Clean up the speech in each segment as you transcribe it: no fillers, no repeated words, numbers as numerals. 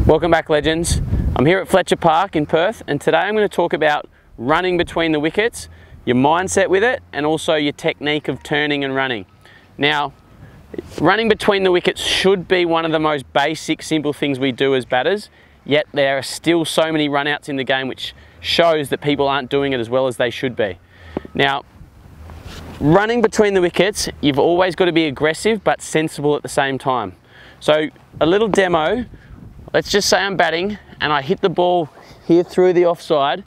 Welcome back, legends. I'm here at Fletcher Park in Perth, and today I'm going to talk about running between the wickets, your mindset with it, and also your technique of turning and running. Now, running between the wickets should be one of the most basic, simple things we do as batters, yet there are still so many run-outs in the game which shows that people aren't doing it as well as they should be. Now, running between the wickets, you've always got to be aggressive but sensible at the same time. So, a little demo. Let's just say I'm batting and I hit the ball here through the offside.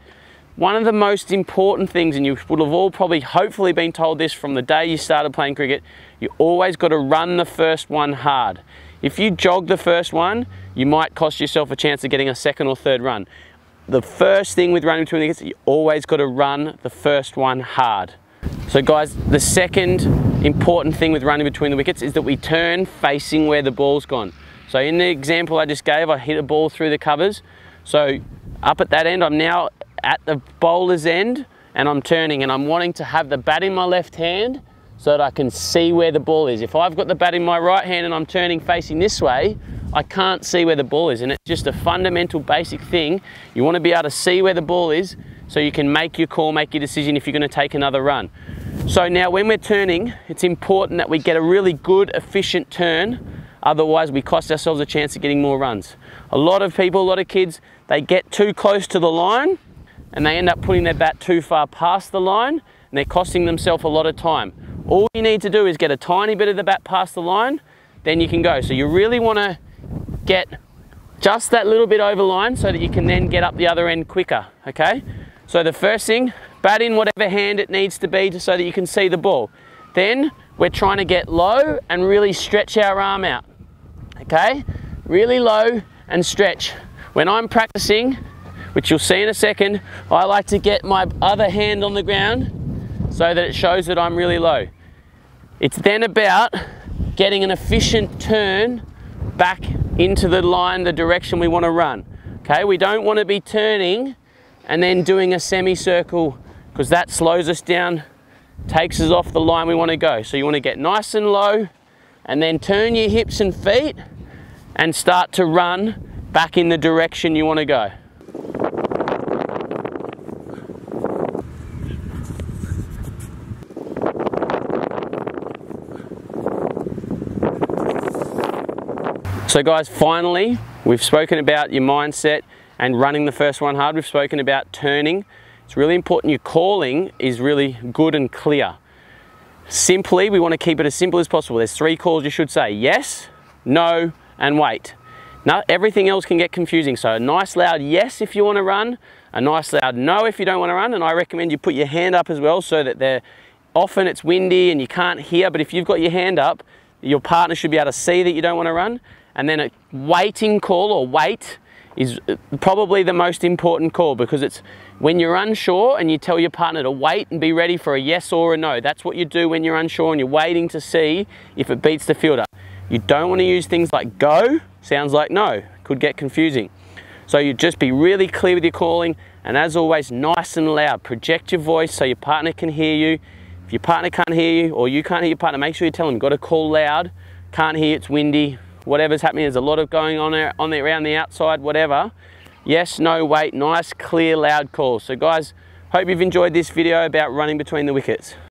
One of the most important things, and you would have all probably hopefully been told this from the day you started playing cricket, you always got to run the first one hard. If you jog the first one, you might cost yourself a chance of getting a second or third run. The first thing with running between the wickets, you always got to run the first one hard. So guys, the second important thing with running between the wickets is that we turn facing where the ball's gone. So in the example I just gave, I hit a ball through the covers. So up at that end, I'm now at the bowler's end and I'm turning, and I'm wanting to have the bat in my left hand so that I can see where the ball is. If I've got the bat in my right hand and I'm turning facing this way, I can't see where the ball is, and it's just a fundamental basic thing. You want to be able to see where the ball is so you can make your call, make your decision if you're going to take another run. So now when we're turning, it's important that we get a really good, efficient turn. Otherwise, we cost ourselves a chance of getting more runs. A lot of people, a lot of kids, they get too close to the line and they end up putting their bat too far past the line, and they're costing themselves a lot of time. All you need to do is get a tiny bit of the bat past the line, then you can go. So you really want to get just that little bit over line so that you can then get up the other end quicker, okay? So the first thing, bat in whatever hand it needs to be so that you can see the ball. Then we're trying to get low and really stretch our arm out. Okay, really low and stretch. When I'm practicing, which you'll see in a second, I like to get my other hand on the ground so that it shows that I'm really low. It's then about getting an efficient turn back into the line, the direction we want to run. Okay, we don't want to be turning and then doing a semicircle, because that slows us down, takes us off the line we want to go. So you want to get nice and low and then turn your hips and feet and start to run back in the direction you want to go. So guys, finally, we've spoken about your mindset and running the first one hard. We've spoken about turning. It's really important your calling is really good and clear. Simply, we want to keep it as simple as possible. There's 3 calls you should say: yes, no, and wait. Now, everything else can get confusing. So a nice loud yes if you want to run, a nice loud no if you don't want to run, and I recommend you put your hand up as well so that often it's windy and you can't hear, but if you've got your hand up, your partner should be able to see that you don't want to run. And then a waiting call, or wait, is probably the most important call, because it's when you're unsure and you tell your partner to wait and be ready for a yes or a no. That's what you do when you're unsure and you're waiting to see if it beats the fielder. You don't want to use things like go, sounds like no, could get confusing. So you just be really clear with your calling, and as always, nice and loud. Project your voice so your partner can hear you. If your partner can't hear you or you can't hear your partner, make sure you tell them you've got to call loud. Can't hear, it's windy, whatever's happening, there's a lot of going on there, around the outside, whatever. Yes, no, wait, nice, clear, loud calls. So guys, hope you've enjoyed this video about running between the wickets.